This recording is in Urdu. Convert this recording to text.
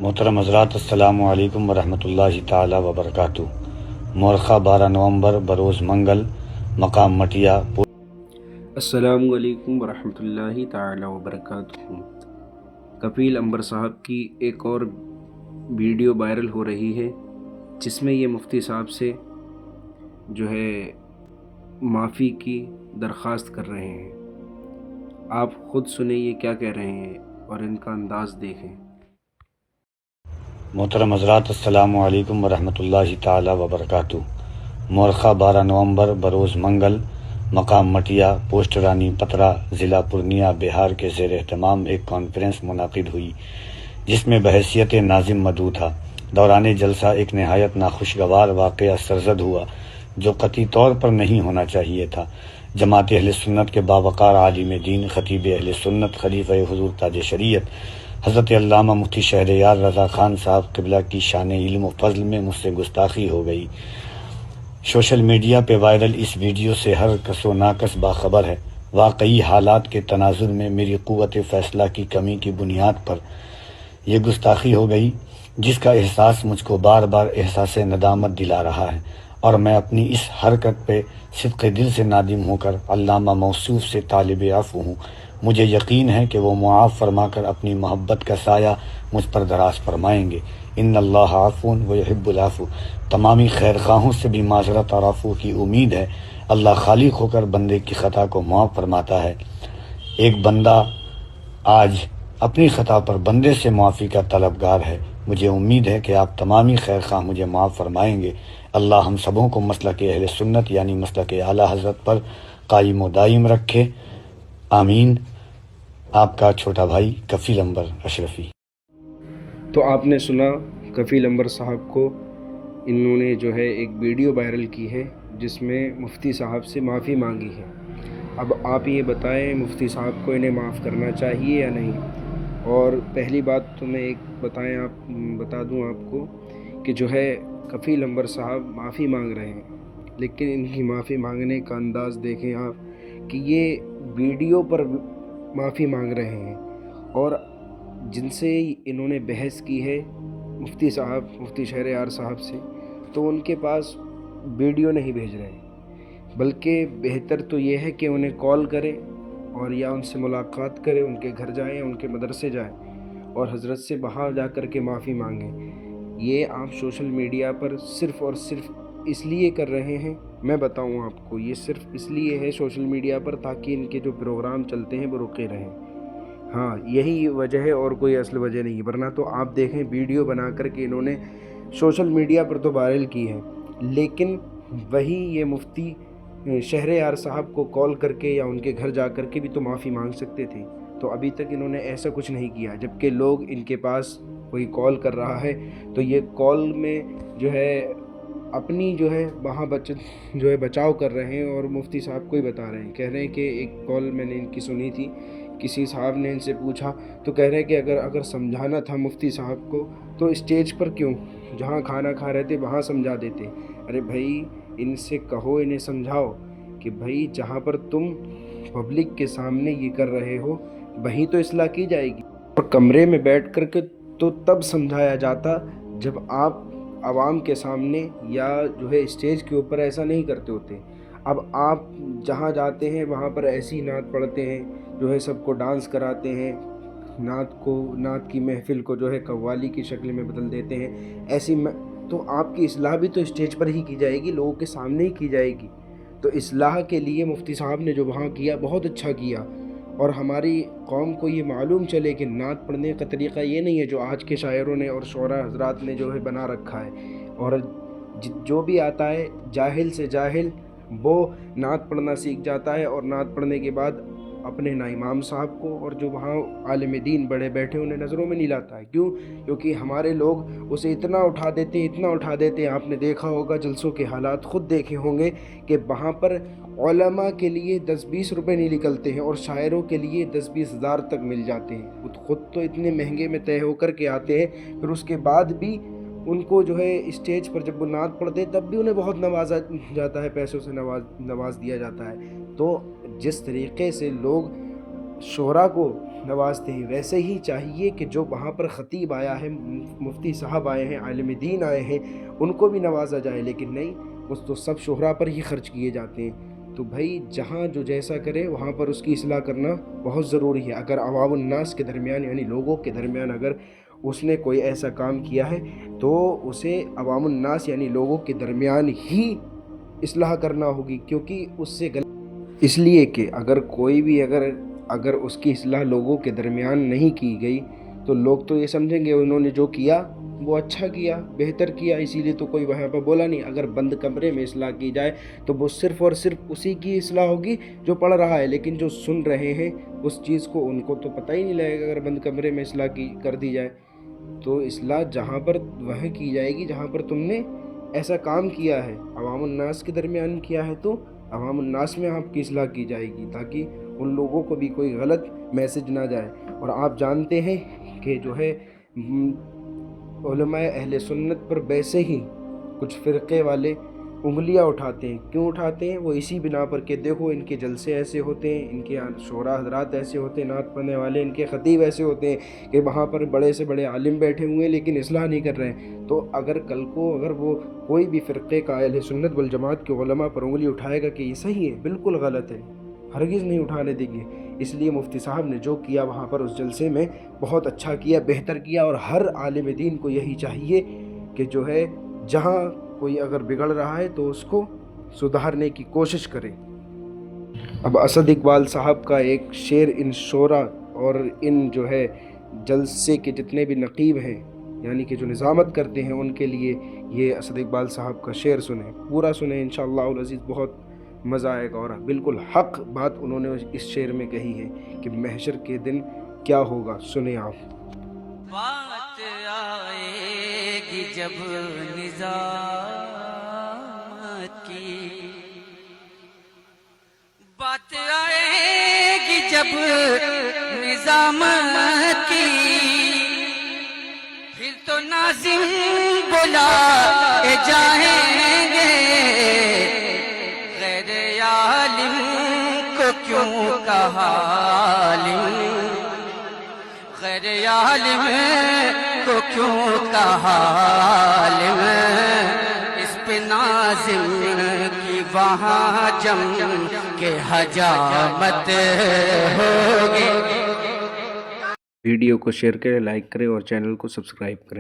محترم حضرات، السلام علیکم ورحمۃ اللہ تعالی وبرکاتہ۔ مورخہ 12 نومبر بروز منگل، مقام مٹیا۔ السلام علیکم ورحمۃ اللہ تعالی وبرکاتہ۔ کفیل عنبر صاحب کی ایک اور ویڈیو وائرل ہو رہی ہے جس میں یہ مفتی صاحب سے جو ہے معافی کی درخواست کر رہے ہیں۔ آپ خود سنیں یہ کیا کہہ رہے ہیں اور ان کا انداز دیکھیں۔ محترم حضرات، السلام علیکم ورحمۃ اللہ تعالی وبرکاتہ۔ مورخہ 12 نومبر بروز منگل، مقام مٹیا، پوسٹ رانی پترا، ضلع پورنیہ، بہار کے زیر اہتمام ایک کانفرنس منعقد ہوئی جس میں بحیثیت ناظم مدعو تھا۔ دوران جلسہ ایک نہایت ناخوشگوار واقعہ سرزد ہوا جو قطعی طور پر نہیں ہونا چاہیے تھا۔ جماعت اہل سنت کے باوقار عالم دین، خطیب اہل سنت، خلیفہ حضور تاج شریعت حضرت علامہ مفتی شہریار رضا خان صاحب قبلہ کی شان علم و فضل میں مجھ سے گستاخی ہو گئی۔ سوشل میڈیا پہ وائرل اس ویڈیو سے ہر کس و ناکس باخبر ہے۔ واقعی حالات کے تناظر میں میری قوت فیصلہ کی کمی کی بنیاد پر یہ گستاخی ہو گئی، جس کا احساس مجھ کو بار بار احساس ندامت دلا رہا ہے، اور میں اپنی اس حرکت پہ صدق دل سے نادم ہو کر علامہ موصوف سے طالب عفو ہوں۔ مجھے یقین ہے کہ وہ معاف فرما کر اپنی محبت کا سایہ مجھ پر دراز فرمائیں گے۔ ان اللہ عفو و یحب العفو۔ تمامی خیر خواہوں سے بھی معذرت اور عفو کی امید ہے۔ اللہ خالق ہو کر بندے کی خطا کو معاف فرماتا ہے۔ ایک بندہ آج اپنی خطا پر بندے سے معافی کا طلبگار ہے۔ مجھے امید ہے کہ آپ تمامی خیر خواہ مجھے معاف فرمائیں گے۔ اللہ ہم سبوں کو مسلک اہل سنت یعنی مسلک اعلیٰ حضرت پر قائم و دائم رکھے، آمین۔ آپ کا چھوٹا بھائی کفیل عنبر اشرفی۔ تو آپ نے سنا کفیل عنبر صاحب کو، انہوں نے جو ہے ایک ویڈیو وائرل کی ہے جس میں مفتی صاحب سے معافی مانگی ہے۔ اب آپ یہ بتائیں مفتی صاحب کو انہیں معاف کرنا چاہیے یا نہیں؟ اور پہلی بات تو میں ایک بتا دوں آپ کو کہ جو ہے کفیل عنبر صاحب معافی مانگ رہے ہیں، لیکن ان کی معافی مانگنے کا انداز دیکھیں آپ کہ یہ ویڈیو پر معافی مانگ رہے ہیں، اور جن سے انہوں نے بحث کی ہے مفتی صاحب، مفتی شہریار صاحب سے، تو ان کے پاس ویڈیو نہیں بھیج رہے ہیں، بلکہ بہتر تو یہ ہے کہ انہیں کال کریں اور یا ان سے ملاقات کریں، ان کے گھر جائیں، ان کے مدرسے جائیں اور حضرت سے وہاں جا کر کے معافی مانگیں۔ یہ آپ سوشل میڈیا پر صرف اور صرف اس لیے کر رہے ہیں، میں بتاؤں آپ کو، یہ صرف اس لیے ہے سوشل میڈیا پر تاکہ ان کے جو پروگرام چلتے ہیں وہ رکے رہیں۔ ہاں، یہی وجہ ہے اور کوئی اصل وجہ نہیں، ورنہ تو آپ دیکھیں ویڈیو بنا کر کے انہوں نے سوشل میڈیا پر تو وائرل کی ہے، لیکن وہی یہ مفتی شہریار صاحب کو کال کر کے یا ان کے گھر جا کر کے بھی تو معافی مانگ سکتے تھے۔ تو ابھی تک انہوں نے ایسا کچھ نہیں کیا، جبکہ لوگ ان کے پاس کوئی کال کر رہا ہے تو یہ کال میں جو ہے اپنی جو ہے وہاں بچاؤ کر رہے ہیں، اور مفتی صاحب کو ہی بتا رہے ہیں۔ کہہ رہے ہیں کہ ایک کال میں نے ان کی سنی تھی، کسی صاحب نے ان سے پوچھا تو کہہ رہے ہیں کہ اگر سمجھانا تھا مفتی صاحب کو تو اسٹیج پر کیوں، جہاں کھانا کھا رہے تھے وہاں سمجھا دیتے۔ ارے بھائی، ان سے کہو، انہیں سمجھاؤ کہ بھائی جہاں پر تم پبلک کے سامنے یہ کر رہے ہو وہیں تو اصلاح کی جائے گی، اور کمرے میں بیٹھ کر کے تو تب سمجھایا جاتا جب آپ عوام کے سامنے یا جو ہے اسٹیج کے اوپر ایسا نہیں کرتے ہوتے۔ اب آپ جہاں جاتے ہیں وہاں پر ایسی نعت پڑھتے ہیں، جو ہے سب کو ڈانس کراتے ہیں، نعت کی محفل کو جو ہے قوالی کی شکل میں بدل دیتے ہیں، ایسی تو آپ کی اصلاح بھی تو اسٹیج پر ہی کی جائے گی، لوگوں کے سامنے ہی کی جائے گی۔ تو اصلاح کے لیے مفتی صاحب نے جو وہاں کیا بہت اچھا کیا، اور ہماری قوم کو یہ معلوم چلے کہ نعت پڑھنے کا طریقہ یہ نہیں ہے جو آج کے شاعروں نے اور شعراء حضرات نے جو ہے بنا رکھا ہے، اور جو بھی آتا ہے جاہل سے جاہل وہ نعت پڑھنا سیکھ جاتا ہے، اور نعت پڑھنے کے بعد اپنے نا امام صاحب کو اور جو وہاں عالم دین بڑے بیٹھے انہیں نظروں میں نہیں لاتا ہے۔ کیونکہ ہمارے لوگ اسے اتنا اٹھا دیتے ہیں، آپ نے دیکھا ہوگا جلسوں کے حالات خود دیکھے ہوں گے کہ وہاں پر علماء کے لیے 10-20 روپے نہیں نکلتے ہیں اور شاعروں کے لیے 10-20 ہزار تک مل جاتے ہیں۔ خود تو اتنے مہنگے میں طے ہو کر کے آتے ہیں، پھر اس کے بعد بھی ان کو جو ہے اسٹیج پر جب وہ نعت پڑھتے تب بھی انہیں بہت نوازا جاتا ہے، پیسوں سے نواز دیا جاتا ہے۔ تو جس طریقے سے لوگ شعراء کو نوازتے ہیں، ویسے ہی چاہیے کہ جو وہاں پر خطیب آیا ہے، مفتی صاحب آئے ہیں، عالم دین آئے ہیں، ان کو بھی نوازا جائے، لیکن نہیں، اس تو سب شعراء پر ہی خرچ کیے جاتے ہیں۔ تو بھائی جہاں جو جیسا کرے وہاں پر اس کی اصلاح کرنا بہت ضروری ہے۔ اگر عوام الناس کے درمیان یعنی لوگوں کے درمیان اگر اس نے کوئی ایسا کام کیا ہے تو اسے عوام الناس یعنی لوگوں کے درمیان ہی اصلاح کرنا ہوگی، کیونکہ اس سے اس لیے کہ اگر کوئی بھی اگر اس کی اصلاح لوگوں کے درمیان نہیں کی گئی تو لوگ تو یہ سمجھیں گے انہوں نے جو کیا وہ اچھا کیا، بہتر کیا، اسی لیے تو کوئی وہاں پہ بولا نہیں۔ اگر بند کمرے میں اصلاح کی جائے تو وہ صرف اور صرف اسی کی اصلاح ہوگی جو پڑھ رہا ہے، لیکن جو سن رہے ہیں اس چیز کو ان کو تو پتہ ہی نہیں لگے گا۔ اگر بند کمرے میں اصلاح کر دی جائے تو اصلاح جہاں پر وہیں کی جائے گی جہاں پر تم نے ایسا کام کیا ہے، عوام الناس کے درمیان کیا ہے تو عوام الناس میں آپ کی اصلاح کی جائے گی، تاکہ ان لوگوں کو بھی کوئی غلط میسج نہ جائے۔ اور آپ جانتے ہیں کہ جو ہے علماء اہل سنت پر ویسے ہی کچھ فرقے والے انگلیاں اٹھاتے ہیں۔ کیوں اٹھاتے ہیں؟ وہ اسی بنا پر کہ دیکھو ان کے جلسے ایسے ہوتے ہیں، ان کے شعراء حضرات ایسے ہوتے ہیں، نعت پڑھنے والے ان کے خطیب ایسے ہوتے ہیں کہ وہاں پر بڑے سے بڑے عالم بیٹھے ہوئے ہیں لیکن اصلاح نہیں کر رہے ہیں۔ تو اگر کل کو اگر وہ کوئی بھی فرقے کا اہل سنت والجماعت کے علماء پر انگلی اٹھائے گا کہ یہ صحیح ہے، بالکل غلط ہے، ہرگز نہیں اٹھانے دیں گے۔ اس لیے مفتی صاحب نے جو کیا وہاں پر اس جلسے میں بہت اچھا کیا، بہتر کیا، اور ہر عالم دین کو یہی چاہیے کہ جو ہے جہاں کوئی اگر بگڑ رہا ہے تو اس کو سدھارنے کی کوشش کرے۔ اب اسد اقبال صاحب کا ایک شعر ان شعراء اور ان جو ہے جلسے کے جتنے بھی نقیب ہیں یعنی کہ جو نظامت کرتے ہیں ان کے لیے یہ اسد اقبال صاحب کا شعر سنیں، پورا سنیں، انشاءاللہ العزیز بہت مزہ آئے گا۔ اور بالکل حق بات انہوں نے اس شعر میں کہی ہے کہ محشر کے دن کیا ہوگا، سنیں آپ۔ بات آئے گی جب نظامت کی، بات آئے گی جب نظامت کی، پھر تو ناظم بلائے جائیں گے، غیر عالم کو کیوں کہا عالم، غیر عالم کو کیوں کہا عالم، اس پہ ناظم کی وہاں جم کے حجامت ہوگی۔ ویڈیو کو شیئر کریں، لائک کریں اور چینل کو سبسکرائب کریں۔